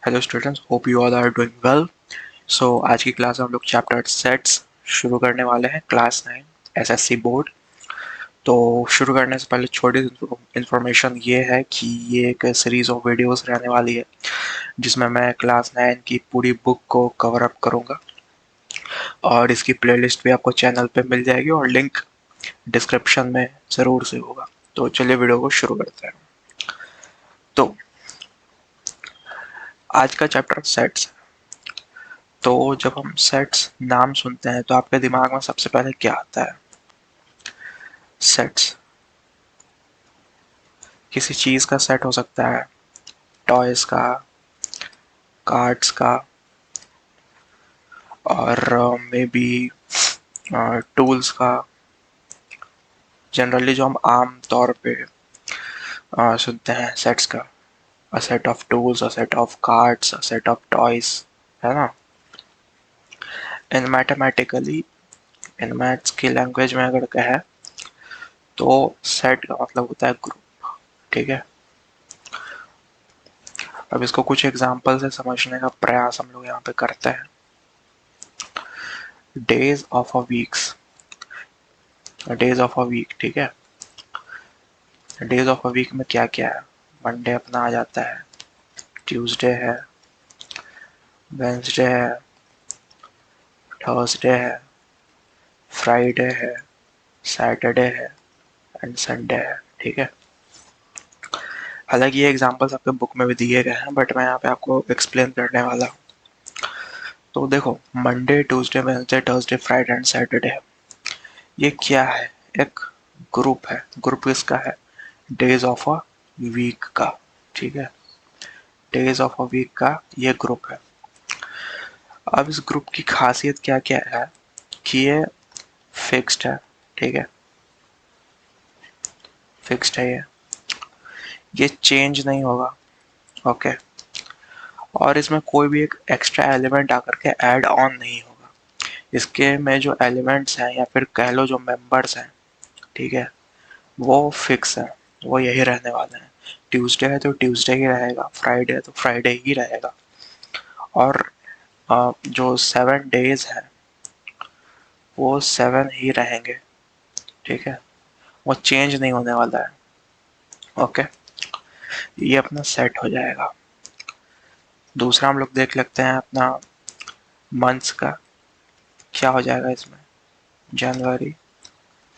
Hello students, hope you all are doing well. So आज की class में हम लोग चैप्टर सेट्स शुरू करने वाले हैं, क्लास 9 एसएससी बोर्ड। तो शुरू करने से पहले छोटी इन्फॉर्मेशन ये है कि ये एक सीरीज ऑफ वीडियोस रहने वाली है जिसमें मैं क्लास 9 की पूरी बुक को कवर अप करूँगा और इसकी प्लेलिस्ट भी आपको चैनल पे मिल जाएगी और लिंक डिस्क्रिप्शन में ज़रूर से होगा। तो चलिए वीडियो को शुरू करते हैं। तो आज का चैप्टर सेट्स। तो जब हम सेट्स नाम सुनते हैं तो आपके दिमाग में सबसे पहले क्या आता है? सेट्स किसी चीज़ का सेट हो सकता है, टॉयज़ का, कार्ड्स का, और मे बी टूल्स का। जनरली जो हम आम तौर पे सुनते हैं सेट्स का, a set of tools, a set of cards, a set of toys, है ना। इन मैथमेटिकली, इन मैथ्स की लैंग्वेज में अगर कहे तो सेट का मतलब होता है ग्रुप। ठीक है, अब इसको कुछ एग्जांपल से समझने का प्रयास हम लोग यहाँ पे करते हैं। Days of a weeks, days of a week, ठीक है। डेज ऑफ अ वीक में क्या क्या है? मंडे अपना आ जाता है, ट्यूसडे है, वेंसडे है, थर्सडे है, फ्राइडे है, सैटरडे है एंड संडे है। ठीक है, हालांकि ये एग्जांपल्स आपके बुक में भी दिए गए हैं बट मैं यहाँ पे आपको एक्सप्लेन करने वाला हूँ। तो देखो, Monday, Tuesday, Wednesday, Thursday, Friday and Saturday, ये क्या है? एक ग्रुप है। ग्रुप किसका है? डेज ऑफ अ वीक का। ठीक है, डेज ऑफ अ वीक का ये ग्रुप है। अब इस ग्रुप की खासियत क्या क्या है कि ये फिक्स्ड है। ठीक है, फिक्स्ड है, ये चेंज नहीं होगा। ओके, और इसमें कोई भी एक एक्स्ट्रा एलिमेंट आकर के ऐड ऑन नहीं होगा। इसके में जो एलिमेंट्स हैं या फिर कह लो जो मेंबर्स हैं, ठीक है, वो फिक्स है, वो यही रहने वाले हैं। ट्यूसडे है तो ट्यूसडे ही रहेगा, फ्राइडे है तो फ्राइडे ही रहेगा, और जो 7 डेज है वो 7 ही रहेंगे। ठीक है, वो चेंज नहीं होने वाला है। ओके, ये अपना सेट हो जाएगा। दूसरा हम लोग देख लेते हैं अपना मंथ्स का। क्या हो जाएगा इसमें? जनवरी,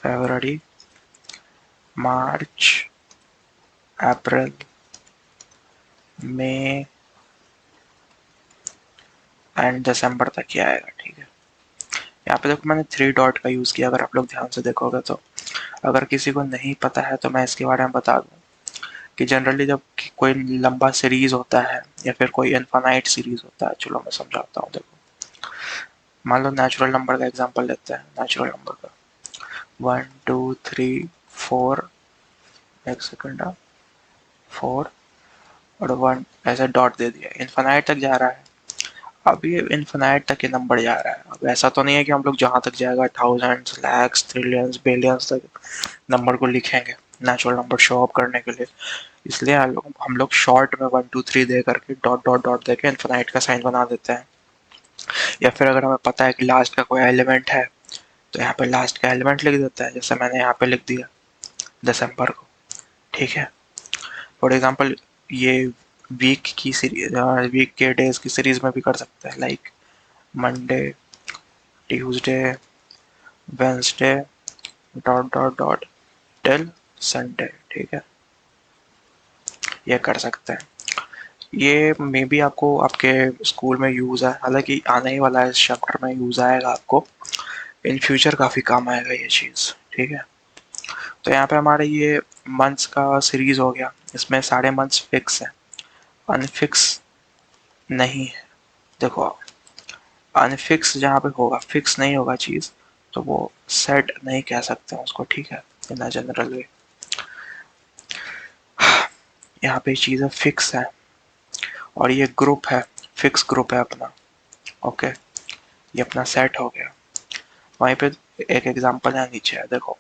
फरवरी, मार्च, अप्रैल, मई एंड दिसंबर तक ही आएगा। ठीक है, यहाँ पे देखो मैंने 3 डॉट का यूज़ किया, अगर आप लोग ध्यान से देखोगे तो। अगर किसी को नहीं पता है तो मैं इसके बारे में बता दूँ कि जनरली जब कोई लंबा सीरीज होता है या फिर कोई इनफाइनाइट सीरीज होता है, चलो मैं समझाता हूँ। देखो, मान लो नेचुरल नंबर का एग्जांपल लेते हैं। नेचुरल नंबर का 1 2 3 4, एक सेकंड, 4 और 1 ऐसे डॉट दे दिया, इनफाइनाइट तक जा रहा है। अब ये इनफाइनाइट तक ये नंबर जा रहा है। अब ऐसा तो नहीं है कि हम लोग जहाँ तक जाएगा थाउजेंड्स, लैक्स, ट्रिलियंस, बिलियंस तक नंबर को लिखेंगे नेचुरल नंबर शो अप करने के लिए। इसलिए हम लोग शॉर्ट में 1 2 3 दे करके डॉट डॉट डॉट दे के इन्फिनाइट का साइन बना देते हैं। या फिर अगर हमें पता है कि लास्ट का कोई एलिमेंट है तो यहाँ पे लास्ट का एलिमेंट लिख देता है, जैसे मैंने यहाँ पे लिख दिया दिसंबर को। ठीक है, फॉर एग्जाम्पल ये वीक की सीरीज, वीक के डेज की सीरीज में भी कर सकते हैं, like Monday, Tuesday, Wednesday, dot dot dot till Sunday. ठीक है, ये कर सकते हैं। ये मे बी आपको आपके स्कूल में यूज़ है, हालांकि आने ही वाला है, इस चैप्टर में यूज़ आएगा आपको। इन फ्यूचर काफ़ी काम आएगा ये चीज़। ठीक है, तो यहाँ पे हमारे ये मंथ्स का सीरीज हो गया, इसमें सारे मंथ्स फिक्स हैं, अनफिक्स नहीं है। देखो, अनफिक्स जहाँ पे होगा, फिक्स नहीं होगा चीज़, तो वो सेट नहीं कह सकते हैं उसको। ठीक है, इन अ जनरल वे। यहाँ पे चीज़ें फिक्स है और ये ग्रुप है, फिक्स ग्रुप है अपना। ओके, ये अपना सेट हो गया। वहीं पे एक एग्जांपल है नीचे है, देखो,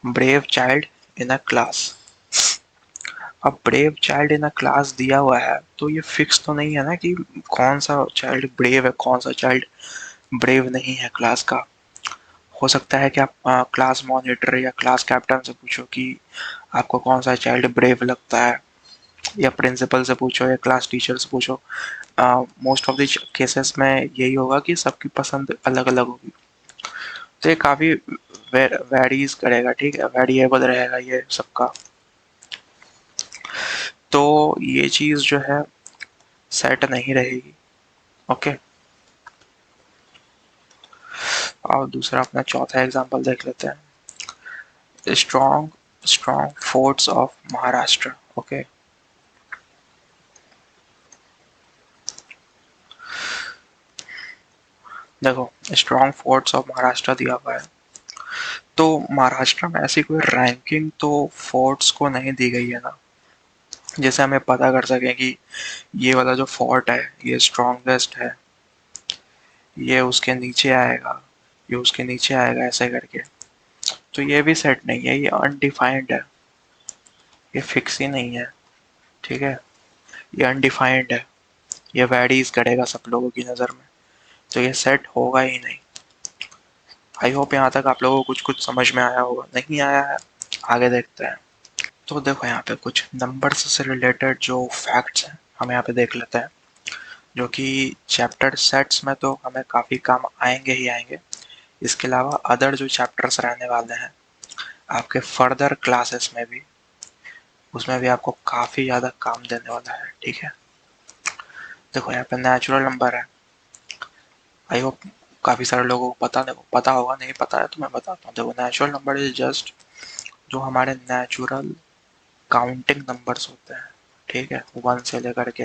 brave child in a class. अब brave child in a class दिया हुआ है तो ये फिक्स तो नहीं है ना कि कौन सा चाइल्ड ब्रेव है, कौन सा चाइल्ड ब्रेव नहीं है क्लास का। हो सकता है कि आप क्लास मॉनिटर या क्लास कैप्टन से पूछो कि आपको कौन सा चाइल्ड ब्रेव लगता है, या प्रिंसिपल से पूछो या क्लास टीचर से पूछो। मोस्ट ऑफ द केसेस में यही होगा कि सबकी पसंद अलग अलग होगी। तो ये काफ़ी वेरीज करेगा, ठीक है, वेरिएबल रहेगा ये सबका। तो ये चीज़ जो है सेट नहीं रहेगी। ओके, और दूसरा अपना चौथा एग्जांपल देख लेते हैं, strong strong forts of Maharashtra. Okay, देखो स्ट्रॉन्ग फोर्ट्स ऑफ महाराष्ट्र दिया हुआ है, तो महाराष्ट्र में ऐसी कोई रैंकिंग तो फोर्ट्स को नहीं दी गई है ना, जैसे हमें पता कर सकें कि ये वाला जो फोर्ट है ये स्ट्रॉन्गेस्ट है, ये उसके नीचे आएगा, ये उसके नीचे आएगा, ऐसे करके। तो ये भी सेट नहीं है, ये अनडिफाइंड है, ये फिक्स ही नहीं है, ठीक है, ये अनडिफाइंड है, ये वैरीज करेगा सब लोगों की नज़र में, तो ये सेट होगा ही नहीं। आई होप यहाँ तक आप लोगों को कुछ कुछ समझ में आया होगा, नहीं आया है आगे देखते हैं। तो देखो यहाँ पे कुछ नंबर्स से रिलेटेड जो फैक्ट्स हैं हम यहाँ पे देख लेते हैं, जो कि चैप्टर सेट्स में तो हमें काफ़ी काम आएंगे ही आएंगे, इसके अलावा अदर जो चैप्टर्स रहने वाले हैं आपके फर्दर क्लासेस में भी, उसमें भी आपको काफ़ी ज़्यादा काम देने वाला है, ठीक है। देखो यहाँ पे नेचुरल नंबर है, आई होप काफ़ी सारे लोगों को पता होगा, नहीं पता है तो मैं बताता हूँ। देखो नेचुरल नंबर इज जस्ट जो हमारे नेचुरल काउंटिंग नंबर्स होते हैं, ठीक है, वन से लेकर के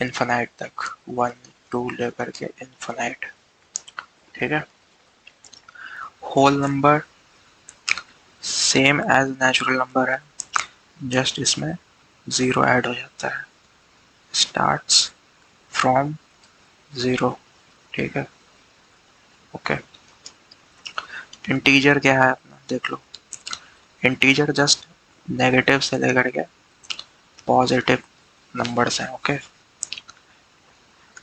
इन्फिनाइट तक, वन टू लेकर के इन्फिनाइट, ठीक है। Whole number same as natural number है, जस्ट इसमें ज़ीरो ऐड हो जाता है, स्टार्ट्स फ्रॉम ज़ीरो, ठीक है। ओके, इंटीजर क्या है अपना देख लो, इंटीजर जस्ट नेगेटिव से लेकर के पॉजिटिव नंबर्स हैं। ओके,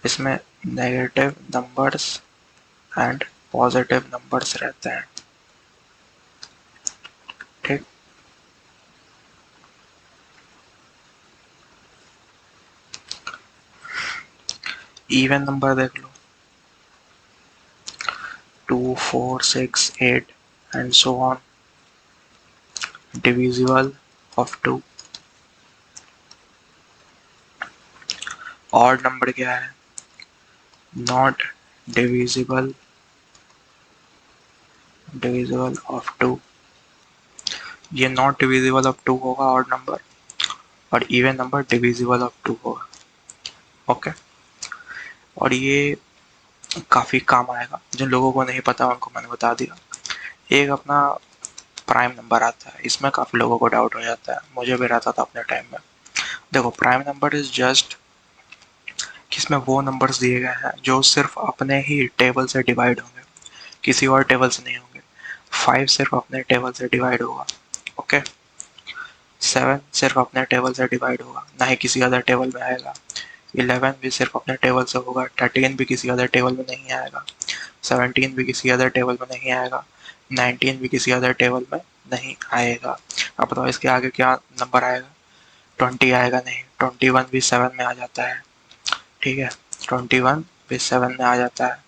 इसमें negative numbers and positive numbers रहते हैं, ठीक। इवन नंबर देख लो, 2 4 6 8 and so on, divisible of 2। Odd number क्या है, नॉट डिविजिबल डिविजिबल ऑफ 2, ये नॉट डिविजिबल ऑफ 2 होगा ऑड नंबर, और इवन नंबर डिविजिबल ऑफ 2 होगा। ओके, और ये काफ़ी काम आएगा, जिन लोगों को नहीं पता उनको मैंने बता दिया। एक अपना प्राइम नंबर आता है, इसमें काफ़ी लोगों को डाउट हो जाता है, मुझे भी रहता था अपने टाइम में। देखो प्राइम नंबर इज जस्ट किसमें वो नंबर्स दिए गए हैं जो सिर्फ अपने ही टेबल से डिवाइड होंगे, किसी और टेबल से नहीं होंगे। 5 सिर्फ अपने टेबल से डिवाइड होगा, ओके। 7 सिर्फ अपने टेबल से डिवाइड होगा, ना ही किसी अदर टेबल में आएगा। 11 भी सिर्फ अपने टेबल से होगा, 13 भी किसी अदर टेबल में नहीं आएगा, 17 भी किसी अदर टेबल में नहीं आएगा, 19 भी किसी अदर टेबल में नहीं आएगा। अब बताओ इसके आगे क्या नंबर आएगा, 20 आएगा नहीं, 21 भी 7 में आ जाता है, ठीक है, 21 भी 7 में आ जाता है,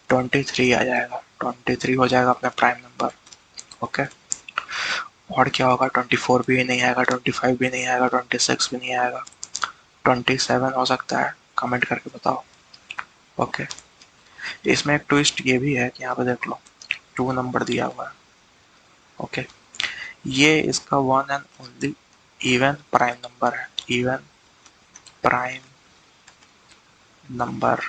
23 आ जाएगा, 23 हो जाएगा अपना प्राइम नंबर, ओके। और क्या होगा, 24 भी नहीं आएगा, 25 भी नहीं आएगा, 26 भी नहीं आएगा, 27 हो सकता है, कमेंट करके बताओ, ओके। इसमें एक ट्विस्ट ये भी है कि यहाँ पे देख लो 2 नंबर दिया हुआ है, ओके, ये इसका one and only even prime number है, इवन प्राइम नंबर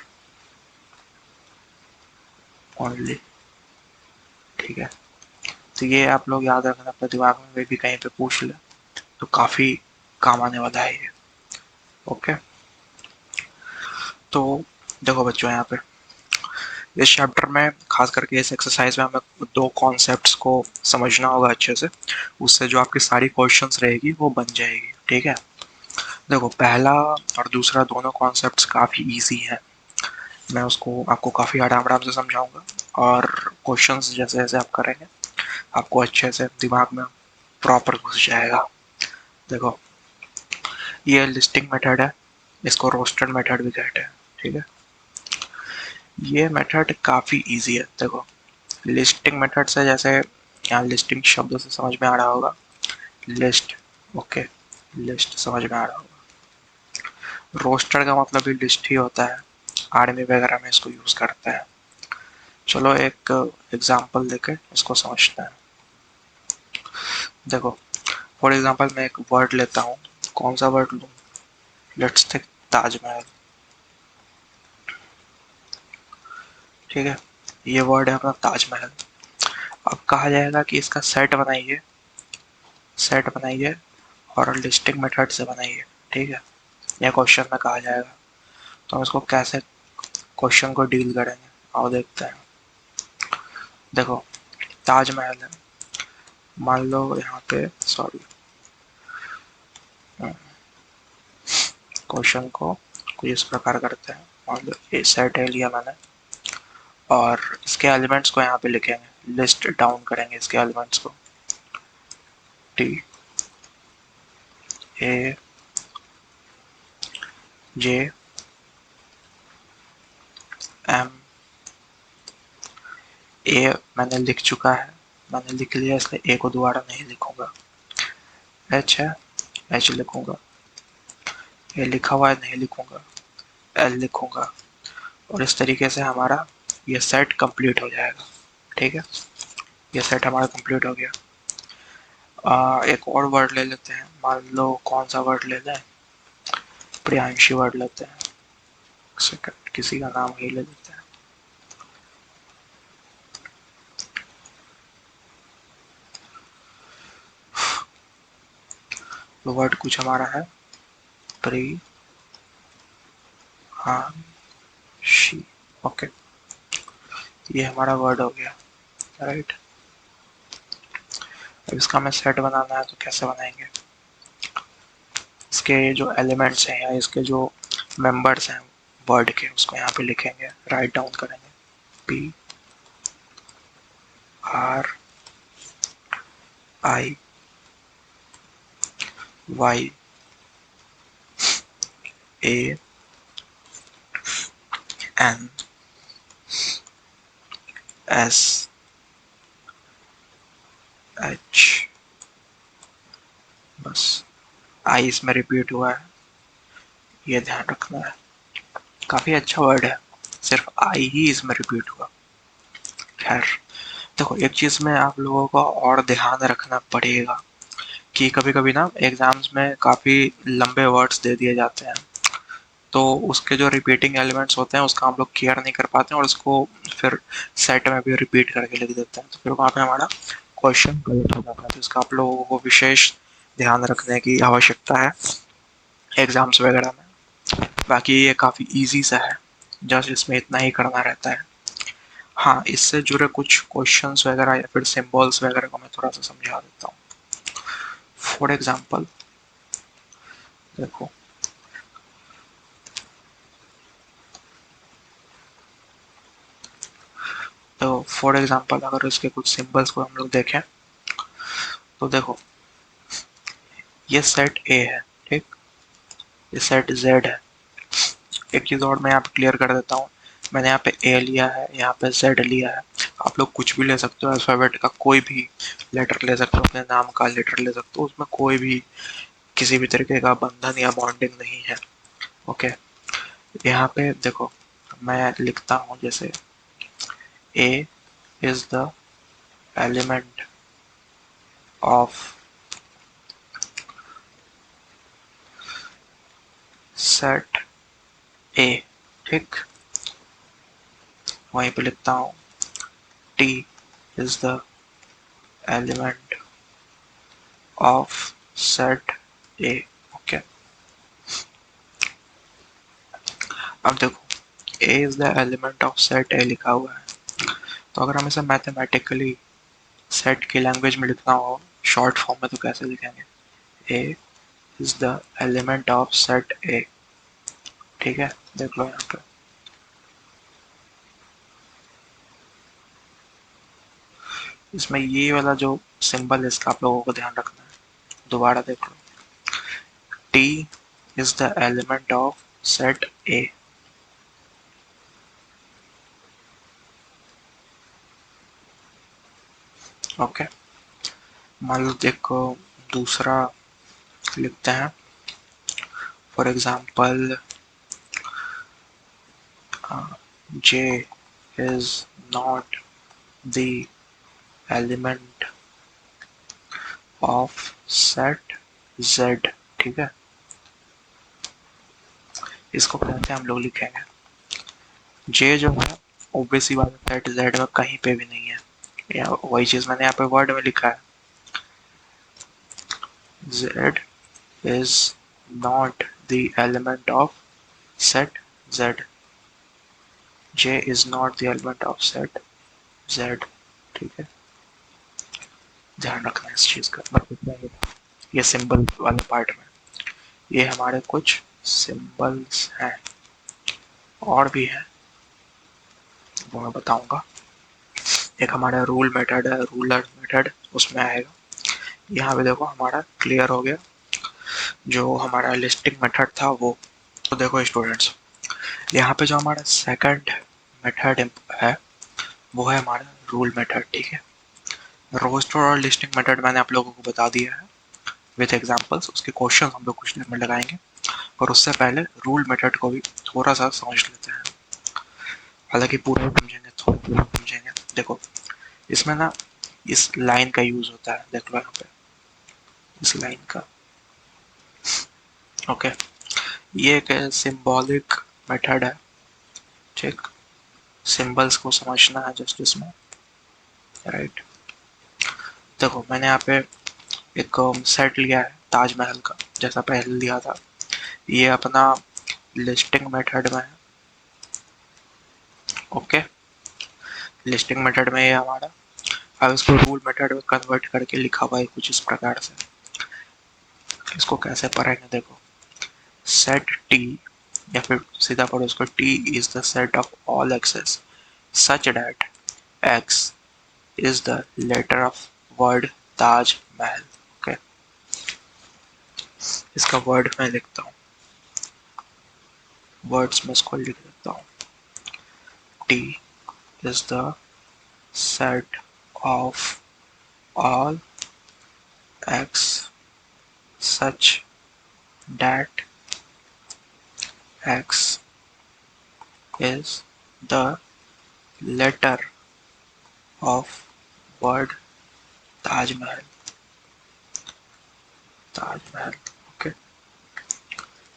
ओनली, ठीक है। तो ये आप लोग याद रखना अपने दिमाग में, वे भी कहीं पे पूछ ले तो काफ़ी काम आने वाला है ये, ओके। तो देखो बच्चों यहाँ पे इस चैप्टर में खास करके इस एक्सरसाइज में हमें दो कॉन्सेप्ट्स को समझना होगा अच्छे से, उससे जो आपकी सारी क्वेश्चंस रहेगी वो बन जाएगी, ठीक है। देखो पहला और दूसरा दोनों कॉन्सेप्ट्स काफ़ी इजी हैं, मैं उसको आपको काफ़ी आराम आराम से समझाऊंगा, और क्वेश्चंस जैसे जैसे आप करेंगे आपको अच्छे से दिमाग में प्रॉपर घुस जाएगा। देखो ये लिस्टिंग मेथड है, इसको रोस्टेड मेथड भी कहते हैं, ठीक है। ये मेथड काफ़ी इजी है। देखो लिस्टिंग मेथड से, जैसे यहाँ लिस्टिंग शब्द से समझ में आ रहा होगा, लिस्ट, ओके, लिस्ट समझ में आ रहा होगा। रोस्टर का मतलब भी लिस्ट ही होता है, आर्मी वगैरह में इसको यूज़ करते हैं। चलो एक एग्जांपल देके इसको समझते हैं। देखो फॉर एग्जांपल मैं एक वर्ड लेता हूँ, कौन सा वर्ड लूँ, लेट्स टेक ताजमहल, ठीक है। ये वर्ड है अपना ताजमहल। अब कहा जाएगा कि इसका सेट बनाइए और लिस्टिंग मेथड से बनाइए, ठीक है। यह क्वेश्चन में कहा जाएगा, तो हम इसको कैसे क्वेश्चन को डील करेंगे आओ देखते हैं। देखो ताजमहल है, मान लो यहाँ पे, सॉरी, क्वेश्चन को कुछ इस प्रकार करते हैं। मान लो ये सेट है लिया मैंने, और इसके एलिमेंट्स को यहाँ पे लिखेंगे, लिस्ट डाउन करेंगे इसके एलिमेंट्स को, टी ए जे एम, ए मैंने लिख चुका है, मैंने लिख लिया इसलिए ए को दोबारा नहीं लिखूंगा। एच है, एच लिखूंगा, ए लिखा हुआ है नहीं लिखूंगा, एल लिखूंगा, और इस तरीके से हमारा ये सेट कंप्लीट हो जाएगा, ठीक है। ये सेट हमारा कंप्लीट हो गया। एक और वर्ड ले लेते हैं, मान लो कौन सा वर्ड ले लें, प्रियांशी वर्ड लेते हैं, सेकंड किसी का नाम ही ले लेते हैं। तो वर्ड कुछ हमारा है प्रियांशी, ओके, ये हमारा वर्ड हो गया, राइट। अब इसका हमें सेट बनाना है, तो कैसे बनाएंगे, इसके जो एलिमेंट्स हैं या इसके जो मेंबर्स हैं वर्ड के, उसको यहाँ पे लिखेंगे, राइट डाउन करेंगे, P R I Y A N S H, बस आई इसमें रिपीट हुआ है, ये ध्यान रखना है। काफी अच्छा वर्ड है, सिर्फ आई ही इसमें रिपीट हुआ। खैर देखो एक चीज में आप लोगों को और ध्यान रखना पड़ेगा कि कभी कभी ना एग्जाम्स में काफी लंबे वर्ड्स दे दिए जाते हैं, तो उसके जो रिपीटिंग एलिमेंट्स होते हैं उसका हम लोग केयर नहीं कर पाते हैं, और उसको फिर सेट में भी रिपीट करके लिख देते हैं, तो फिर वहाँ पे हमारा क्वेश्चन गलत हो जाता है। तो इसका आप लोगों को विशेष ध्यान रखने की आवश्यकता है एग्जाम्स वगैरह में। बाकी ये काफ़ी इजी सा है, जस्ट इसमें इतना ही करना रहता है। हाँ इससे जुड़े कुछ क्वेश्चंस वगैरह या फिर सिंबल्स वगैरह को मैं थोड़ा सा समझा देता हूँ। फॉर एग्जांपल देखो, तो फॉर एग्जांपल अगर इसके कुछ सिंबल्स को हम लोग देखें, तो देखो ये सेट ए है, ठीक, ये सेट जेड है। एक चीज़ और मैं यहाँ पे क्लियर कर देता हूँ, मैंने यहाँ पे ए लिया है, यहाँ पे जेड लिया है, आप लोग कुछ भी ले सकते हो, अल्फ़ाबेट का कोई भी लेटर ले सकते हो, अपने नाम का लेटर ले सकते हो, उसमें कोई भी किसी भी तरीके का बंधन या बॉन्डिंग नहीं है, ओके। यहाँ पे देखो मैं लिखता हूँ जैसे A is the element of set A, ठीक। वहीं पे लिखता हूँ T is the element of set A, okay. अब देखो A is the element of set A लिखा हुआ है, तो अगर हम इसे मैथमेटिकली सेट की लैंग्वेज में लिखना हो शॉर्ट फॉर्म में, तो कैसे लिखेंगे, A is the element of set A. ठीक है, देख लो यहाँ पे। इसमें ये वाला जो सिंबल है इसका आप लोगों को ध्यान रखना है। दोबारा देख लो, T is the element of set A. Okay, मान लो देखो दूसरा लिखते हैं। For example J is not the element of set Z. ठीक है, इसको कैसे हम लोग लिखेंगे? जे जो है ओबीसी वाला सेट जेड में कहीं पे भी नहीं है, या वही चीज मैंने यहाँ पे वर्ड में लिखा है। Z is not the element of set Z. J is not the element of set Z. ठीक है, ध्यान रखना इस चीज का। बस इतना ही था ये सिंबल वाले पार्ट में। ये हमारे कुछ सिंबल्स हैं, और भी हैं वो मैं बताऊंगा। एक हमारा रूल मेथड है, रूलर मेथड, उसमें आएगा। यहाँ पे देखो हमारा क्लियर हो गया जो हमारा लिस्टिंग मेथड था वो। तो देखो स्टूडेंट्स, यहाँ पे जो हमारा सेकंड मेथड है वो है हमारा रूल मेथड। ठीक है, रोस्टर और लिस्टिंग मेथड मैंने आप लोगों को बता दिया है विद एग्जांपल्स। उसके क्वेश्चन हम लोग कुछ देर में लगाएंगे, और उससे पहले रूल मेथड को भी थोड़ा सा समझ लेते हैं। हालांकि पूरा समझेंगे, थोड़ा समझेंगे। देखो इसमें ना इस लाइन का यूज होता है, देख लो यहाँ पे इस लाइन का। ओके, ये एक सिंबॉलिक मेथड है। ठीक, सिंबल्स को समझना है जस्ट इसमें, राइट। देखो मैंने यहाँ पे एक सेट लिया है ताजमहल का, जैसा पहले लिया था। ये अपना लिस्टिंग मेथड में है। ओके, लिस्टिंग मेथड में ये हमारा, अब इसको रूल मेथड में कन्वर्ट करके लिखा हुआ है कुछ इस प्रकार से। इसको कैसे पढ़ेंगे? देखो, सेट टी, या फिर सीधा पढ़ो इसको, T is the set of all X's such that X is the letter of word Taj Mahal. Okay, इसका वर्ड मैं लिखता हूँ, वर्ड्स में इसको लिख देता हूँ। T is the set of all x such that x is the letter of word Taj Mahal. Taj Mahal. Okay,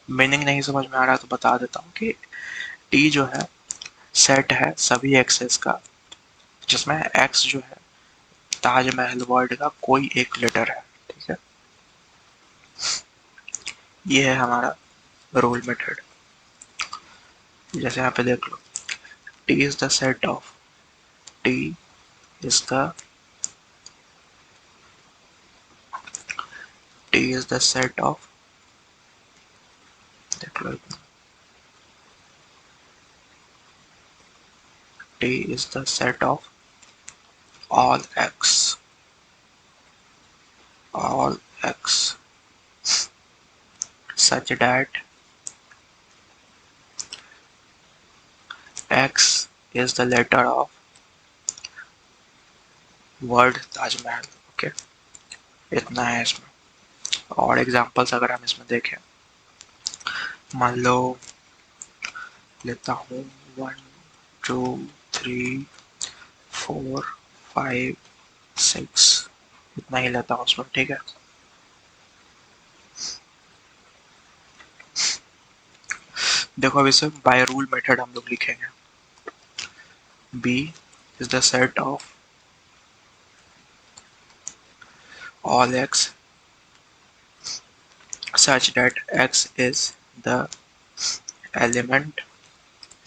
meaning नहीं समझ में आ रहा तो बता देता हूँ कि टी जो है सेट है सभी एक्सेस का, जिसमें एक्स जो है ताजमहल वर्ड का कोई एक लेटर है। ठीक है, ये है हमारा रूल मेथड। जैसे यहाँ पे देख लो, T is the set of, T is the, T is the set of, देख लो, T is the set of all x, all x such that x is the letter of word Taj Mahal. Okay, इतना है इसमें। और examples अगर हम इसमें देखें, मान लो लेता हूँ 1 2 3 4 5 6, इतना ही लेता हूँ उसमें। ठीक है, देखो अब इसे बाय रूल मेथड हम लोग लिखेंगे। b is the set of all x such that x is the element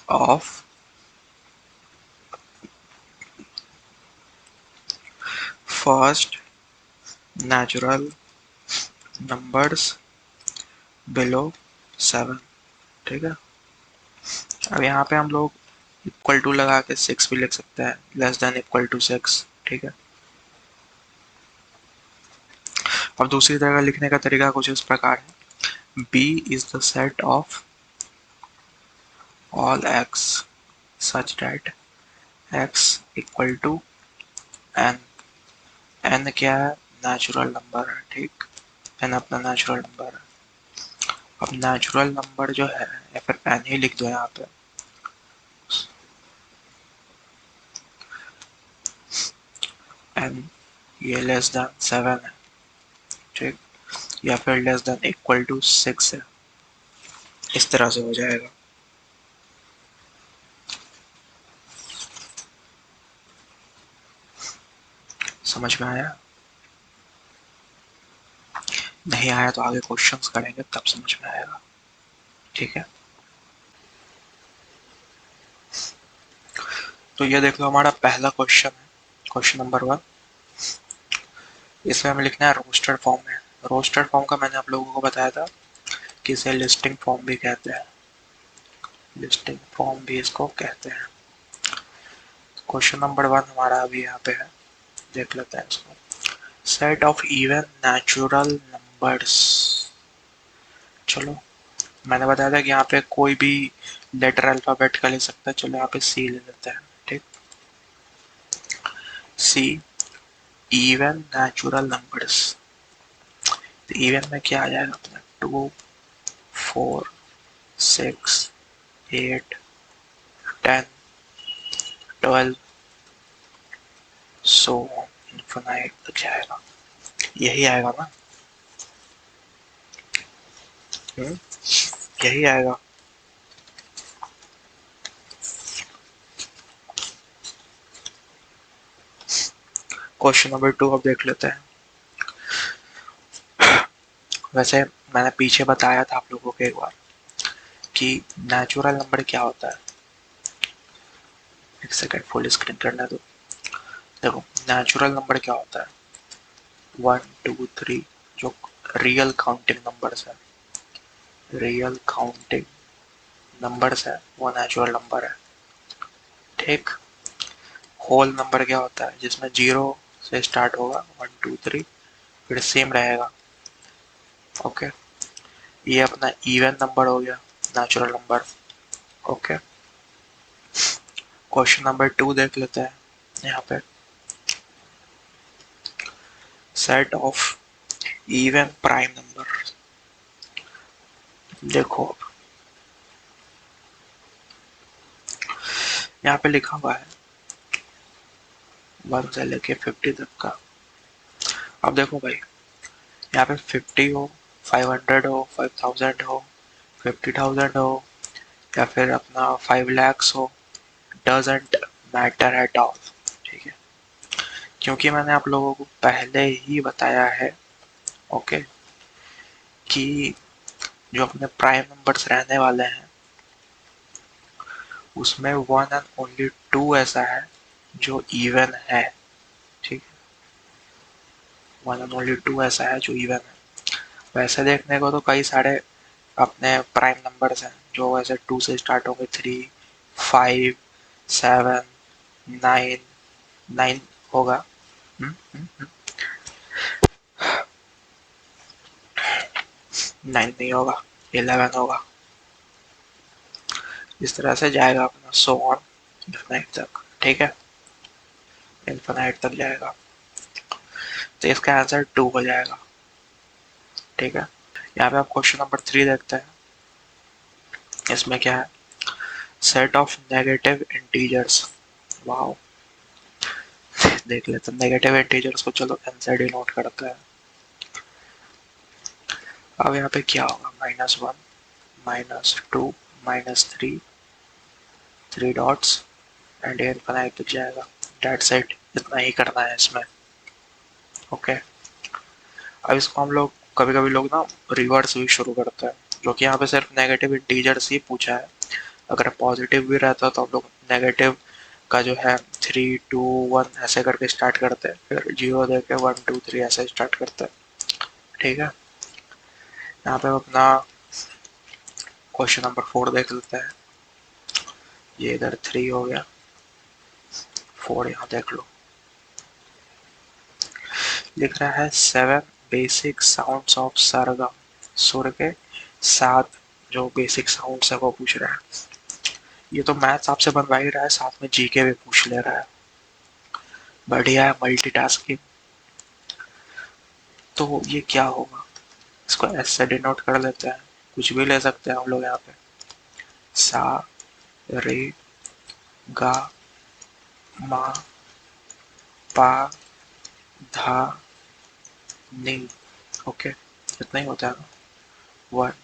of first natural numbers below 7, ठीक है। अब यहाँ पे हम लोग इक्वल टू लगा के 6 भी लिख सकते हैं, लेस देन इक्वल टू 6, ठीक है। अब दूसरी तरह लिखने का तरीका कुछ इस प्रकार है, B is the set of all x such that x equal to n। n क्या है, नेचुरल नंबर है, ठीक। n अपना नेचुरल नंबर है। अब नेचुरल नंबर जो है, या फिर n ही लिख दो यहाँ पे, n ये लेस देन 7 है, ठीक, या फिर लेस देन इक्वल टू 6 है, इस तरह से हो जाएगा। समझ में आया? नहीं आया तो आगे क्वेश्चंस करेंगे तब समझ में आएगा, ठीक है। तो ये देख लो हमारा पहला क्वेश्चन है, क्वेश्चन नंबर 1। इसमें हमें लिखना है रोस्टेड फॉर्म में। रोस्टेड फॉर्म का मैंने आप लोगों को बताया था कि इसे लिस्टिंग फॉर्म भी कहते हैं, लिस्टिंग फॉर्म भी इसको कहते हैं। क्वेश्चन नंबर 1 हमारा अभी यहाँ पे है, देख लेते हैं इसको। Set of even natural numbers. चलो, मैंने बताया था कि यहाँ पे कोई भी लेटर अल्फाबेट का ले सकता है, चलो यहाँ पे सी ले लेते हैं, ठीक। सी, इवन नेचुरल नंबर्स। तो इवन में क्या आ जाएगा अपना, 2, 4, 6, 8, 10, 12, सो इनफिनाइट तक जाएगा, यही आएगा ना। यही आएगा। क्वेश्चन नंबर 2 अब देख लेते हैं। वैसे मैंने पीछे बताया था आप लोगों को एक बार कि नेचुरल नंबर क्या होता है। एक सेकंड फुल स्क्रीन करने दो। देखो नेचुरल नंबर क्या होता है, 1, 2, 3 जो रियल काउंटिंग नंबर्स है, रियल काउंटिंग नंबर्स है वो नेचुरल नंबर है, ठीक। होल नंबर क्या होता है, जिसमें 0 से स्टार्ट होगा, 1, 2, 3 फिर सेम रहेगा, ओके। ये अपना इवन नंबर हो गया, natural number, okay. Question number 2 देख लेते हैं यहाँ पे। Set of even prime number. देखो यहाँ पे लिखा हुआ है 1 से लेके 50 तक का। अब देखो भाई, यहाँ पे 50 हो, 500 हो, 5000 हो, 50,000 हो, या फिर अपना 5 lakhs हो, डजेंट मैटर एट ऑल, ठीक है। क्योंकि मैंने आप लोगों को पहले ही बताया है, ओके, कि जो अपने प्राइम नंबर्स रहने वाले हैं उसमें 1 एंड ओनली 2 ऐसा है जो इवन है, ठीक है। 1 एंड ओनली 2 ऐसा है जो इवन है। वैसे देखने को तो कई सारे अपने प्राइम नंबर्स हैं जो वैसे 2 से स्टार्ट होंगे, 3, 5, 7, 9, 9 होगा, 9 नहीं होगा, 11 होगा, इस तरह से जाएगा अपना सो ऑन इनफिनाइट तक, ठीक है। इनफिनाइट तक जाएगा, तो इसका आंसर 2 हो जाएगा, ठीक है। यहाँ पे आप क्वेश्चन नंबर 3 देखते हैं। इसमें क्या है, set of negative integers. Wow, देख लेते हैं नेगेटिव इंटीजर्स को, चलो एन से डिनोट करते हैं। अब यहाँ पे क्या होगा, -1, -2, -3, 3 डॉट्स एंड इनफिनाइट तक जाएगा, दैट्स इट, इतना ही करना है इसमें, ओके। अब इसको हम लोग कभी कभी लोग ना रिवर्स भी शुरू करते हैं, जो कि यहाँ पे सिर्फ नेगेटिव इंटीजर्स ही पूछा है। अगर पॉजिटिव भी रहता तो हम लोग नेगेटिव का जो है 3, 2, 1 ऐसे करके स्टार्ट करते हैं, फिर 0 देके 1, 2, 3 ऐसे स्टार्ट करते हैं, ठीक है। यहाँ पे अपना क्वेश्चन नंबर 4 देख लेते हैं। ये इधर 3 हो गया, 4 यहाँ देख लो। लिख रहा है 7 बेसिक साउंड्स ऑफ सरगम। सुर के 7 जो बेसिक साउंड्स है वो पूछ रहा है। ये तो मैथ्स आपसे बनवा ही रहा है, साथ में जीके भी पूछ ले रहा है। बढ़िया है, मल्टीटास्किंग। तो ये क्या होगा, इसको एस से डिनोट कर लेते हैं, कुछ भी ले सकते हैं हम लोग यहाँ पे। सा रे गा मा पा धा नी। ओके, इतना ही होता है ना। 1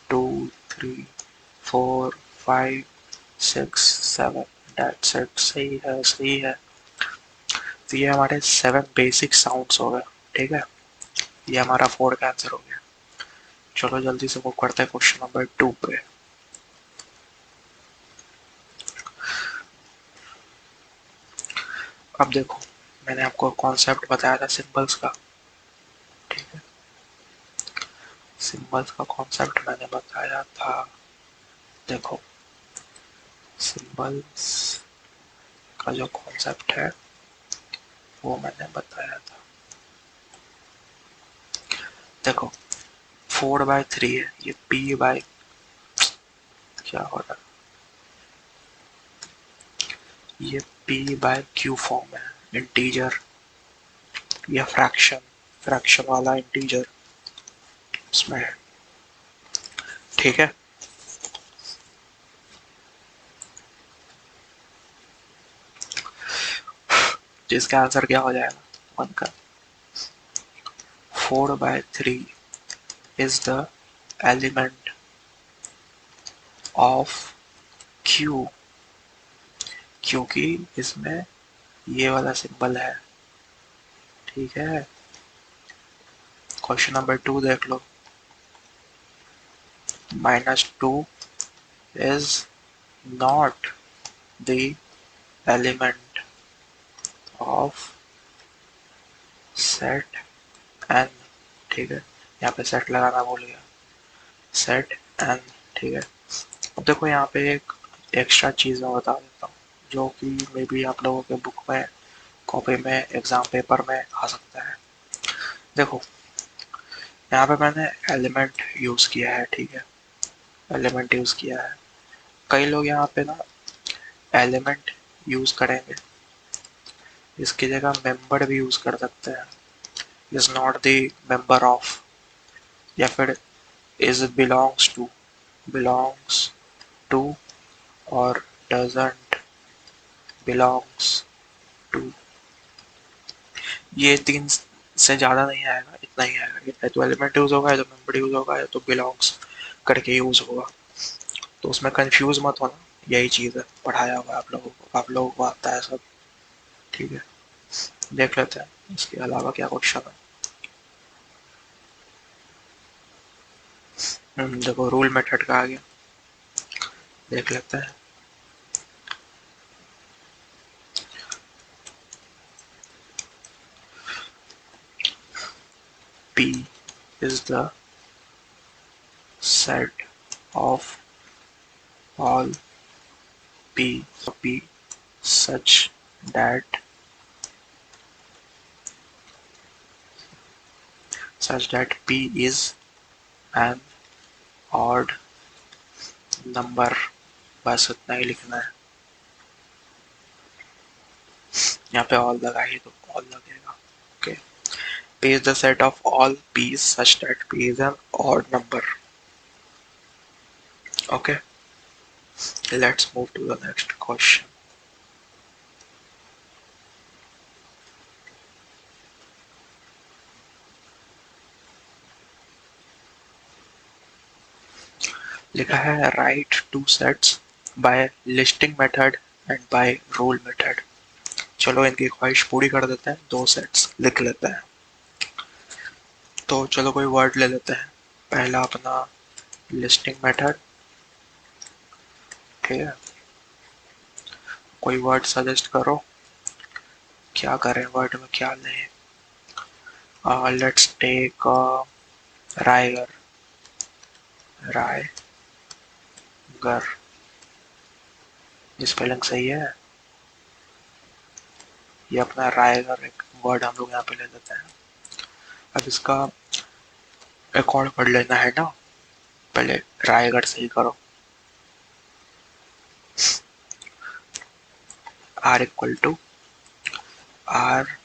2 3 4 5 6 7, डेट्स इट। सही है, सही है। तो ये हमारे 7 बेसिक साउंड्स हो गए, ठीक है। ये हमारा 4 का आंसर हो गया। चलो जल्दी से मूव करते हैं क्वेश्चन नंबर 2 पे। अब देखो, मैंने आपको कॉन्सेप्ट बताया था सिंबल्स का, ठीक है। सिंबल्स का कॉन्सेप्ट मैंने बताया था। देखो, सिंबल्स का जो कॉन्सेप्ट है वो मैंने बताया था। देखो, 4/3 है, ये p बाय, क्या हो रहा है, ये p/q फॉर्म है, इंटीजर या फ्रैक्शन, फ्रैक्शन वाला इंटीजर इसमें है, ठीक है। जिसका आंसर क्या हो जाएगा 1 का। 4/3 is the element of q, क्योंकि इसमें ये वाला सिंबल है, ठीक है। क्वेश्चन नंबर 2 देख लो। -2 is not the element of set n, ठीक है। यहाँ पे सेट लगाना भूल गया, सेट n, ठीक है। अब देखो यहाँ पे एक एक्स्ट्रा चीज़ मैं बता देता हूँ, जो कि मे बी आप लोगों के बुक में, कॉपी में, एग्जाम पेपर में आ सकता है। देखो, यहाँ पे मैंने एलिमेंट यूज़ किया है, ठीक है, एलिमेंट यूज़ किया है। कई लोग यहाँ पे ना एलिमेंट यूज़ करेंगे, इसकी जगह मेंबर भी यूज़ कर सकते हैं। Is not the member of, या फिर is belongs to, belongs to, और डजंट बिलोंग्स टू। ये 3 से ज़्यादा नहीं आएगा, इतना ही आएगा। या तो एलिमेंट यूज़ होगा, या तो मेंबर यूज़ होगा, या तो बिलोंग्स करके यूज़ होगा। तो उसमें कंफ्यूज मत होना, यही चीज़ है, पढ़ाया हुआ है आप लोगों को, आप लोगों को आता है सब, ठीक है। देख लेते हैं इसके अलावा क्या क्वेश्चन है। देखो, रूल मेथड का आ गया, देख लेते हैं। P is the set of all P, so P such that P is an odd number। बस इतना ही लिखना है। यहाँ पे all लगा ही तो all लगेगा, okay. P is the set of all P's such that P is an odd number, okay। Let's move to the next question। लिखा है write 2 sets by listing method and by rule method। चलो इनकी ख्वाहिश पूरी कर देते हैं, 2 sets लिख लेते हैं। तो चलो कोई वर्ड ले लेते हैं। पहला अपना लिस्टिंग मेथड, ठीक है। कोई वर्ड सजेस्ट करो, क्या करें, वर्ड में क्या लें। लेट्स टेक रायर, राय, घर, स्पेलिंग सही है। ये अपना रायगढ़ एक वर्ड हम लोग यहाँ पे ले लेते हैं। अब इसका एक और पढ़ लेना है ना, पहले रायगढ़ सही करो। R equal to R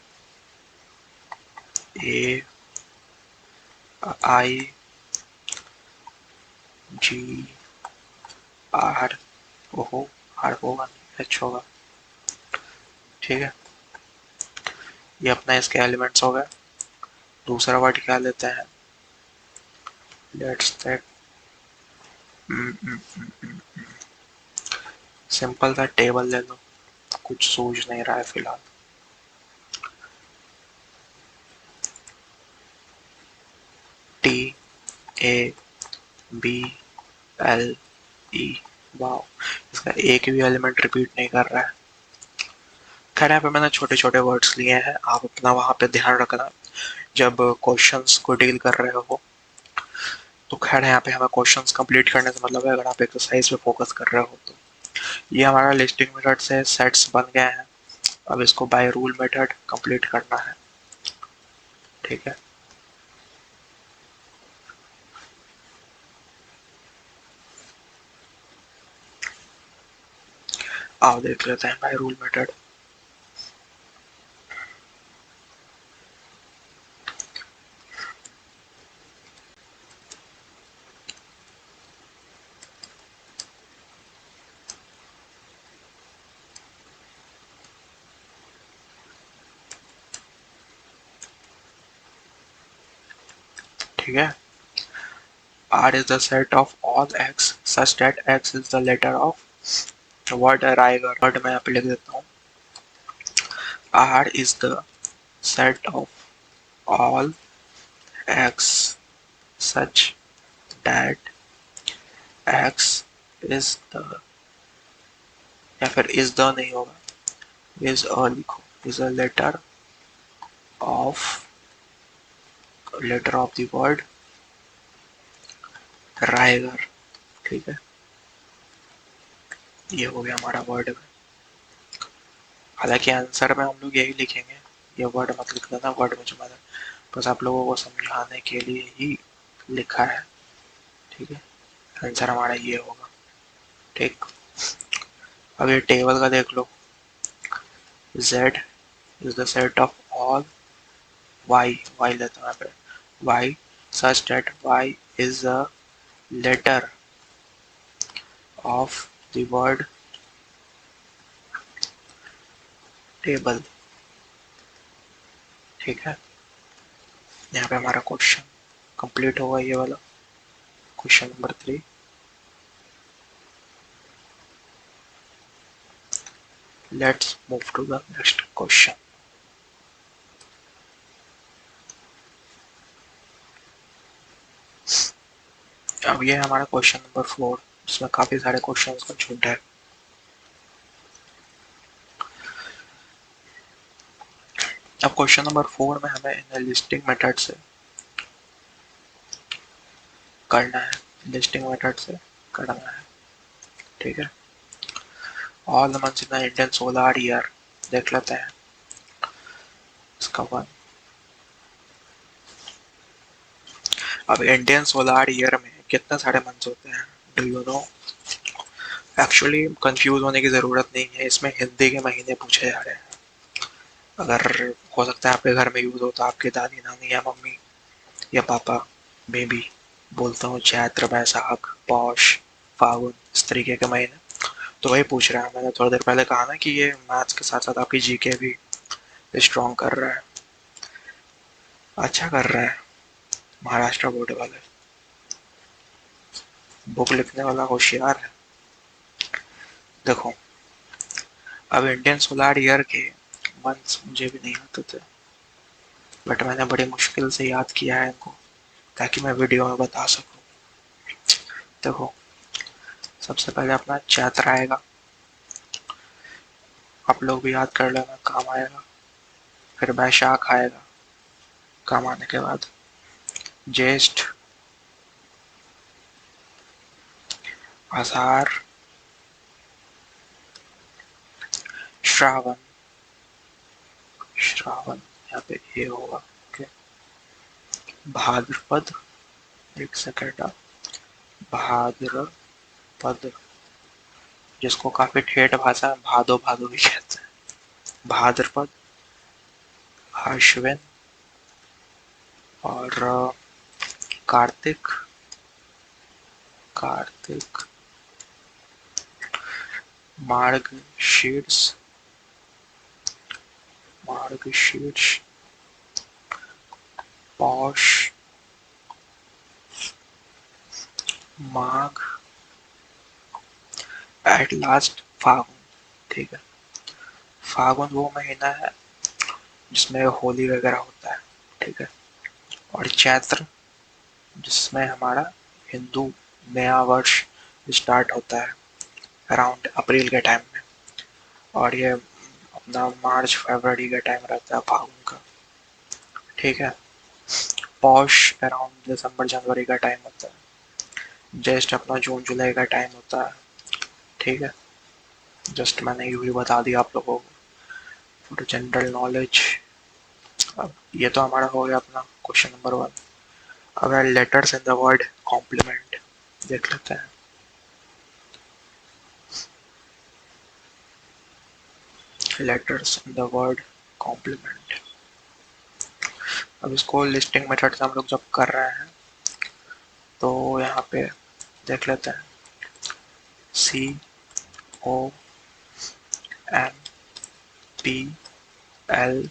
A I G R, ओहो आर होगा नहीं, एच होगा। ठीक है, ये अपना इसके एलिमेंट्स हो गए। दूसरा वर्ड क्या लेते हैं, लेट्स दैट सिंपल सा टेबल ले लो, कुछ सूझ नहीं रहा है फिलहाल। T A B L E, wow, इसका एक भी एलिमेंट रिपीट नहीं कर रहा है। खैर यहाँ पे मैंने छोटे छोटे वर्ड्स लिए हैं, आप अपना वहाँ पे ध्यान रखना जब क्वेश्चंस को डील कर रहे हो। तो खैर यहाँ पे हमें क्वेश्चंस कंप्लीट करने से मतलब है, अगर आप एक्सरसाइज पे फोकस कर रहे हो तो। ये हमारा लिस्टिंग मेथड से सेट्स बन गए हैं। अब इसको बाय रूल मेथड कंप्लीट करना है। ठीक है, आओ देख लेते हैं बाय रूल मेथड। ठीक है, R is the set of all x such that x is the letter of word rigor. Word मैं यहाँ पे लिख देता हूँ, R is the set of all x such that x is the, या फिर is the नहीं होगा, is a लिखो, is a of letter of the word rigor. ठीक है, ये हो गया हमारा वर्ड। हालांकि आंसर में हम लोग यही लिखेंगे, ये वर्ड मत लिख देना, वर्ड में जो मैंने बस आप लोगों को समझाने के लिए ही लिखा है। ठीक है, आंसर हमारा ये होगा। ठीक, अब ये टेबल का देख लो, z is the set of all y लेता हूँ यहाँ पे, y such that y is a letter of the word table। ठीक है, यहाँ पे हमारा क्वेश्चन कंप्लीट होगा, ये वाला question number 3। Let's move to the next question. अब ये हमारा क्वेश्चन नंबर 4, इसमें काफी सारे क्वेश्चंस का झुंड है। अब क्वेश्चन नंबर 4 में हमें इन लिस्टिंग मेथड से करना है, लिस्टिंग मेथड से करना है। ठीक है, all the months in the Indian solar year देख लेते हैं इसका वन। अब इंडियन सोलर ईयर में कितने सारे मंथ्स होते हैं, do you know? Actually confuse होने की ज़रूरत नहीं है, इसमें हिंदी के महीने पूछे जा रहे हैं। अगर हो सकता है आपके घर में यूज़ होता, आपके दादी नानी या मम्मी या पापा में भी बोलता हूँ चैत्र बैसाख पौष फागुन, इस तरीके के महीने। तो वही पूछ रहा है, मैंने थोड़ी देर पहले कहा ना कि ये मैथ्स के साथ साथ आपकी जीके भी स्ट्रॉन्ग कर रहा है, अच्छा कर रहा है। महाराष्ट्र बोर्ड वाले, बुक लिखने वाला होशियार है। देखो, अब इंडियन सोलर ईयर के मंथ्स मुझे भी नहीं आते थे, बट मैंने बड़ी मुश्किल से याद किया है इनको ताकि मैं वीडियो में बता सकूं। देखो, सबसे पहले अपना चैत्र आएगा, आप लोग भी याद कर लेना, काम आएगा। फिर बैशाख आएगा, काम आने के बाद ज्येष्ठ, आषाढ़, श्रावण, श्रावण यहाँ पे ये होगा। ओके, भाद्रपद, एक सेकेंड, भाद्रपद, जिसको काफी ठेठ भाषा में भादो भादो भी कहते हैं। भाद्रपद, अश्विन, और कार्तिक, कार्तिक, मार्गशीर्ष, मार्गशीर्ष, पौष, माघ, एट लास्ट फागुन। ठीक है, फागुन वो महीना है जिसमें होली वगैरह होता है। ठीक है, और चैत्र जिसमें हमारा हिंदू नया वर्ष स्टार्ट होता है अराउंड अप्रैल के टाइम में, और ये अपना मार्च फरवरी का टाइम रहता है फागुन का। ठीक है, पौष अराउंड दिसंबर जनवरी का टाइम होता है। ज्येष्ठ अपना जून जुलाई का टाइम होता है। ठीक है, जस्ट मैंने यूँ ही बता दिया आप लोगों को फॉर जनरल नॉलेज। अब ये तो हमारा हो गया अपना क्वेश्चन नंबर 1। अब है letters in the word complement, देख लेते हैं। Letters in the word complement, अब इसको लिस्टिंग मेथड से हम लोग जब कर रहे हैं तो यहाँ पे देख लेते हैं। सी ओ एम पी एल,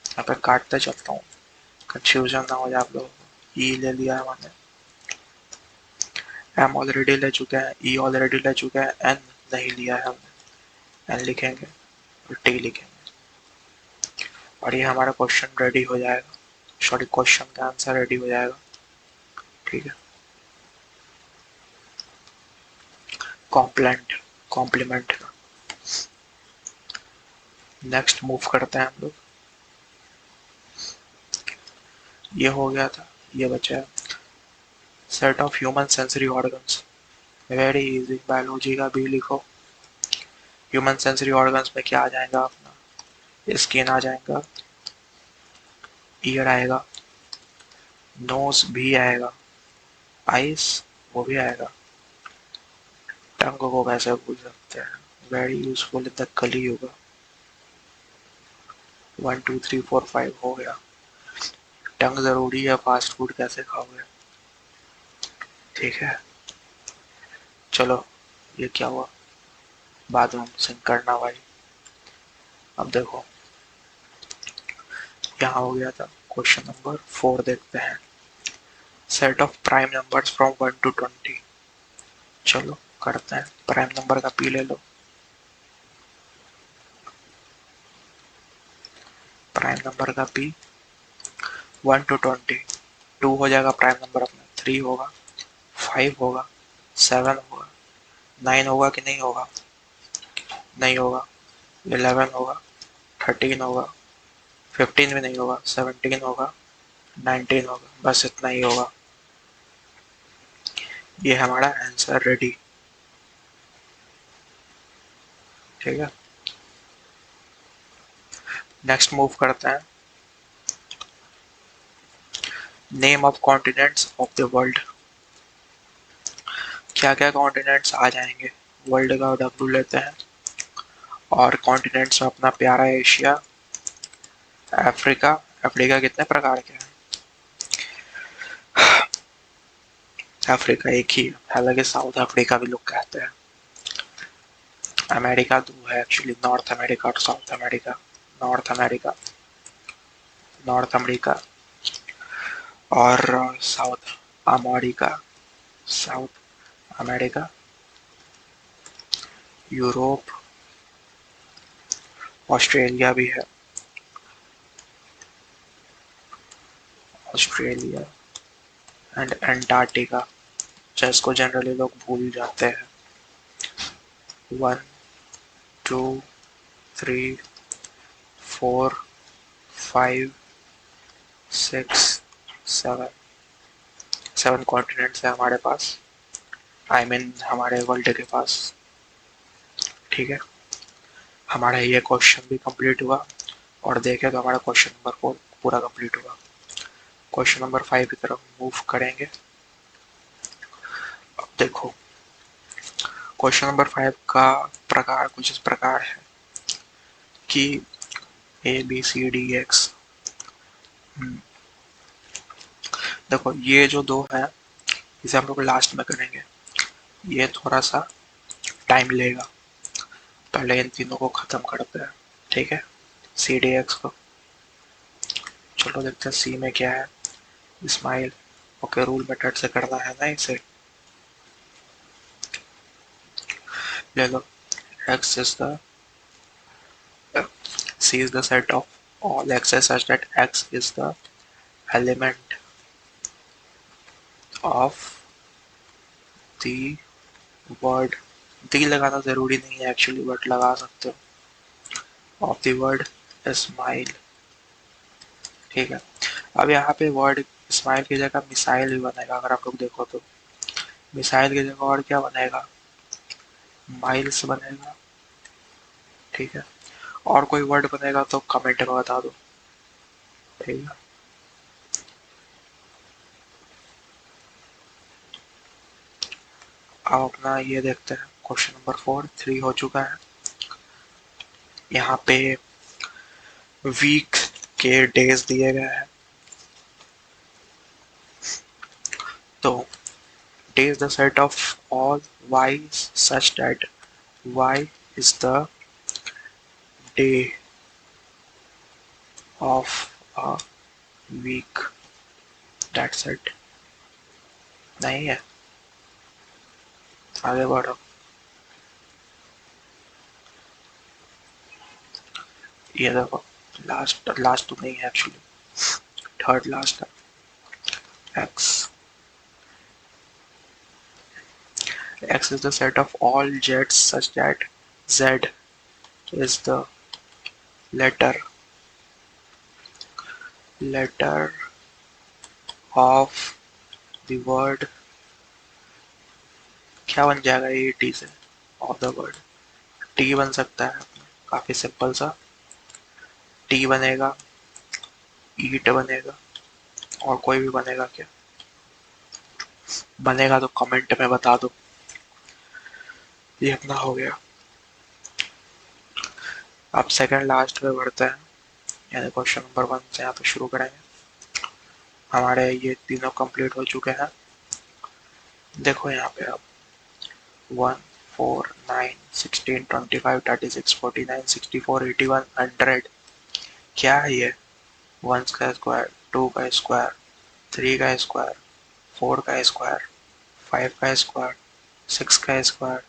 यहाँ पे काटते चलता हूँ, कंफ्यूजन ना हो जाए आप लोगों को। ई ले लिया है मैंने, एम ऑलरेडी ले चुके हैं, ई ऑलरेडी ले चुके हैं, एन नहीं लिया है हमने। एन लिखेंगे और टी लिखेंगे, और ये हमारा क्वेश्चन रेडी हो जाएगा, सॉरी क्वेश्चन का आंसर रेडी हो जाएगा। ठीक है, कॉम्प्लेंट, कॉम्प्लीमेंट का। नेक्स्ट मूव करते हैं हम लोग। ये हो गया था, ये बचा है set of human sensory organs. Very easy, biology का भी लिखो। ह्यूमन सेंसरी ऑर्गन्स में क्या आ जाएगा अपना, स्किन आ जाएगा, ईयर आएगा, नोज भी आएगा, आइस वो भी आएगा, टंग को कैसे भूल सकते हैं, very useful in the Kaliyug. 1 2 3 4 5 हो गया। टंग जरूरी है, फास्ट फूड कैसे खाओगे। ठीक है, चलो ये क्या हुआ, बाद में सिंक करना भाई। अब देखो यहाँ हो गया था, क्वेश्चन नंबर 4 देखते हैं। Set of prime numbers from 1 to 20। चलो करते हैं, प्राइम नंबर का पी ले लो। प्राइम नंबर का पी 1 to 20। 2 हो जाएगा प्राइम नंबर अपना, 3 होगा, 5 होगा, 7 होगा, 9 होगा कि नहीं होगा, नहीं होगा, 11 होगा, 13 होगा, 15 भी नहीं होगा, 17 होगा, 19 होगा, बस इतना ही होगा। ये हमारा आंसर रेडी। ठीक है, नेक्स्ट मूव करते हैं। Name of continents of the world. क्या क्या कॉन्टिनेंट्स आ जाएंगे, वर्ल्ड का डब्ल्यू लेते हैं, और कॉन्टिनेंट्स में अपना प्यारा एशिया, अफ्रीका, अफ्रीका कितने प्रकार के हैं, अफ्रीका एक ही है, हालांकि साउथ अफ्रीका भी लोग कहते हैं। अमेरिका 2 है एक्चुअली, नॉर्थ अमेरिका और South America. North America, North America, और South America, South America, Europe, Australia भी है, ऑस्ट्रेलिया, एंड अंटार्कटिका, जिसको जनरली लोग भूल जाते हैं। 1 2 3 4 5 6 7, 7 कॉन्टिनेंट्स है हमारे पास। आई मीन हमारे वर्ल्ड के पास। ठीक है, हमारा ये क्वेश्चन भी कंप्लीट हुआ और देखें तो हमारा क्वेश्चन नंबर 4 पूरा कंप्लीट हुआ। क्वेश्चन नंबर 5 की तरफ मूव करेंगे। अब देखो क्वेश्चन नंबर 5 का प्रकार कुछ इस प्रकार है कि A B C D X. देखो ये जो दो है इसे हम लोग लास्ट में करेंगे, ये थोड़ा सा टाइम लेगा, पहले इन तीनों को खत्म करते हैं। ठीक है, सी डी एक्स को चलो देखते हैं सी में क्या है। इस्माइल, ओके रूल मेथड से करना है ना इसे, ले लो। x is the c is the set of all x's such that x is the element of the word, दी लगाना जरूरी नहीं है एक्चुअली बट लगा सकते हो, ऑफ द वर्ड स्माइल। ठीक है, अब यहाँ पे वर्ड स्माइल की जगह मिसाइल भी बनेगा, अगर आप लोग देखो तो मिसाइल की जगह और क्या बनेगा, माइल्स बनेगा। ठीक है, और कोई वर्ड बनेगा तो कमेंट में बता दो। ठीक है, अब अपना ये देखते हैं क्वेश्चन नंबर 4 3 हो चुका है। यहाँ पे वीक के डेज दिए गए हैं, तो day is the set of all y such that y is the day of a week, that's it। नहीं है, आगे बढ़ो। ये देखो लास्ट लास्ट तो नहीं है एक्चुअली, थर्ड लास्ट है। x is the set of all jets such that z is the letter of the word, क्या बन जाएगा ये टी से, ऑफ द वर्ड टी बन सकता है, काफी सिंपल सा टी बनेगा, ईट बनेगा, और कोई भी बनेगा क्या, बनेगा तो कमेंट में बता दो। ये अपना हो गया। अब सेकंड लास्ट पे बढ़ते हैं, यानी क्वेश्चन नंबर 1 से यहाँ पे शुरू करेंगे। हमारे ये तीनों कंप्लीट हो चुके हैं। देखो यहाँ पे अब 1 4 9 16 25 36 49 64 81 100, क्या है ये, 1 का स्क्वायर, 2 का स्क्वायर, 3 का स्क्वायर, 4 का स्क्वायर, 5 का स्क्वायर, 6 का स्क्वायर,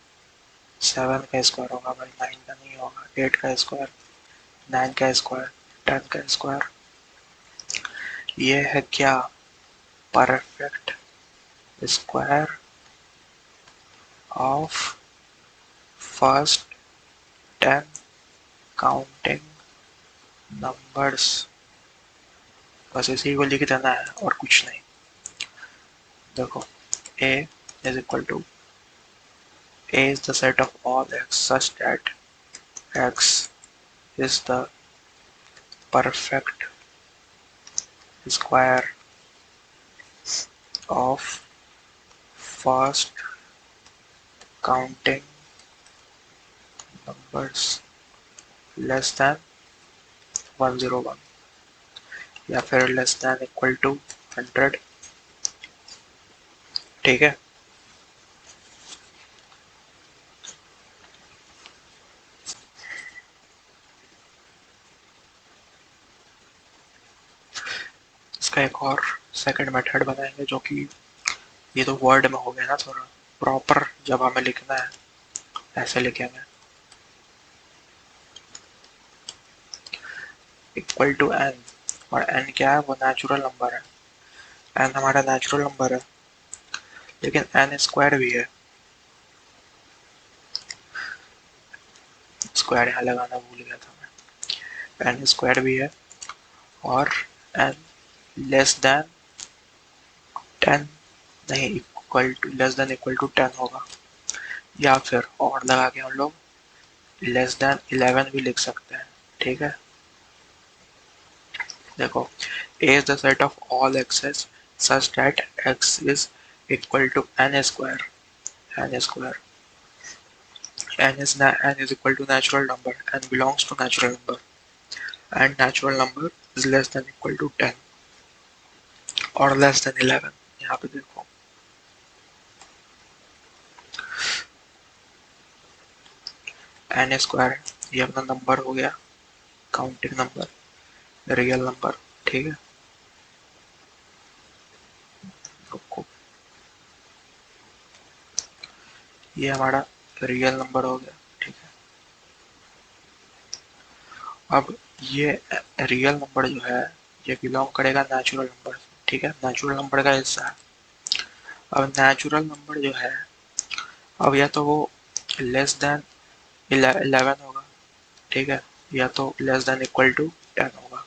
7 का स्क्वायर होगा भाई, 9 का नहीं होगा, 8 का स्क्वायर, 9 का स्क्वायर, 10 का स्क्वायर। ये है क्या, perfect square of first 10 counting numbers. बस इसी को लिख देना है और कुछ नहीं। देखो a is equal to a is the set of all x such that x is the perfect square of first counting numbers less than 101 या फिर लेस देन इक्वल टू 100। ठीक है, इसका एक और सेकंड मेथड बनाएंगे जो कि ये तो वर्ड में हो गया ना, थोड़ा प्रॉपर जब हमें लिखना है ऐसे लिखेंगे, इक्वल टू एन, और एन क्या है, वो नेचुरल नंबर है, एन हमारा नेचुरल नंबर है, लेकिन एन स्क्वायर भी है, स्क्वायर यहाँ लगाना भूल गया था मैं, एन स्क्वायर भी है, और एन लेस देन 10 नहीं, लेस देन इक्वल टू 10 होगा, या फिर और लगा के हम लोग लेस देन 11 भी लिख सकते हैं। ठीक है, देखो A is the set of all x's such that x is equal to n square, n square, n is equal to natural number and belongs to natural number, and natural number is less than equal to 10 or less than 11। यहाँ पे देखो n square ये अपना number हो गया, counting number, real number. ठीक है, रुको, ये हमारा रियल नंबर हो गया। ठीक है, अब ये रियल नंबर जो है ये बिलोंग करेगा नेचुरल नंबर। ठीक है, नेचुरल नंबर का हिस्सा है। अब नेचुरल नंबर जो है, अब या तो वो लेस देन 11 होगा, ठीक है, या तो लेस देन इक्वल टू 10 होगा।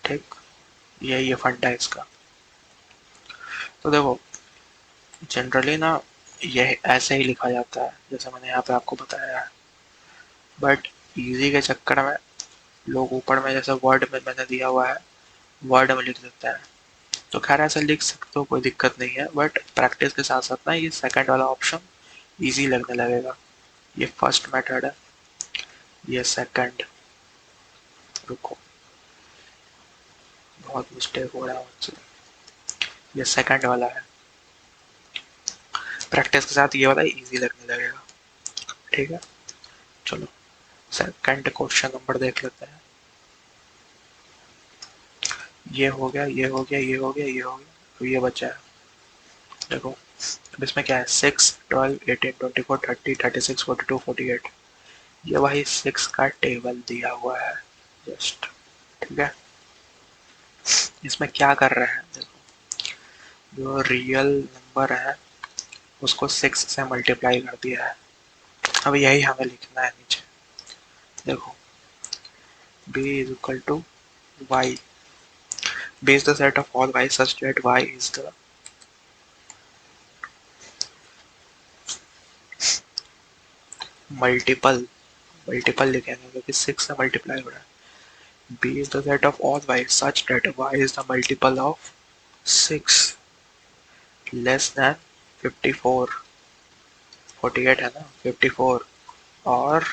ठीक, यही है फंडा इसका। तो देखो जनरली ना यह ऐसे ही लिखा जाता है जैसे मैंने यहाँ पे आपको बताया है, बट इजी के चक्कर में लोग ऊपर में जैसे वर्ड में मैंने दिया हुआ है वर्ड में लिख देते हैं। तो खैर ऐसे लिख सकते हो, कोई दिक्कत नहीं है, बट प्रैक्टिस के साथ साथ ना ये सेकंड वाला ऑप्शन इजी लगने लगेगा। ये फर्स्ट मेथड है, ये सेकंड, रुको बहुत मिस्टेक हो रहा है मुझसे, ये सेकंड वाला है। प्रैक्टिस के साथ ये वाला इजी लगने लगेगा। ठीक है, चलो सेकंड क्वेश्चन नंबर देख लेते हैं। ये हो गया, ये हो गया, ये हो गया, ये हो गया, तो ये बचा है। देखो अब इसमें क्या है, 6, 12, 18, 24, 30, 36, 42, 48, ये वही 6 का टेबल दिया हुआ है जस्ट। ठीक है, इसमें क्या कर रहे हैं, देखो जो रियल नंबर है उसको 6 से मल्टीप्लाई कर दिया है। अब यही हमें लिखना है नीचे। देखो b is equal to y, b is the set of all y such that y is the multiple, multiple लिखेंगे क्योंकि 6 से मल्टीप्लाई हो रहा है। b is the set of all y such that y is the multiple of 6 less than 54, 48 है ना, 54 और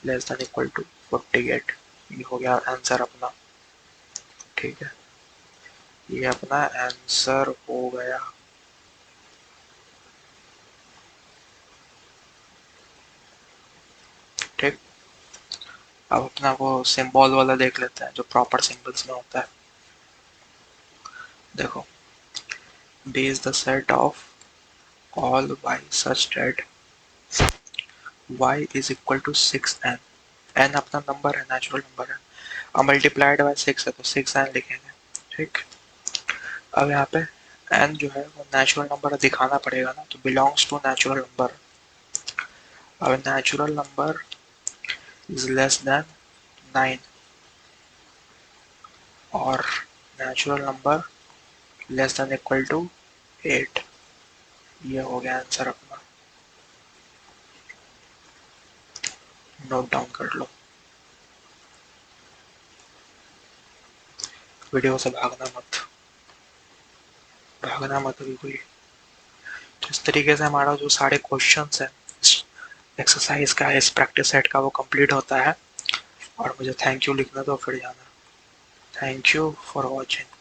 less than equal to 48। ये हो गया आंसर अपना। ठीक है, ये अपना आंसर हो गया। ठीक, अब अपना वो सिंबल वाला देख लेते हैं जो प्रॉपर सिंबल्स में होता है। देखो b is the set of all y such that y is equal to 6n, n अपना नंबर है, नेचुरल नंबर है, अब मल्टीप्लाइड बाय 6 है तो 6n लिखेंगे। ठीक, अब यहाँ पे n जो है वो नेचुरल नंबर दिखाना पड़ेगा ना, तो बिलोंग्स टू नेचुरल नंबर। अब natural number is less than 9 और natural number less than equal to 8। ये हो गया आंसर अपना, नोट डाउन कर लो। वीडियो से भागना मत, भागना मत बिल्कुल। तो इस तरीके से हमारा जो सारे क्वेश्चंस हैं एक्सरसाइज का, इस प्रैक्टिस सेट का, वो कंप्लीट होता है। और मुझे थैंक यू लिखना तो फिर जाना। Thank you for watching.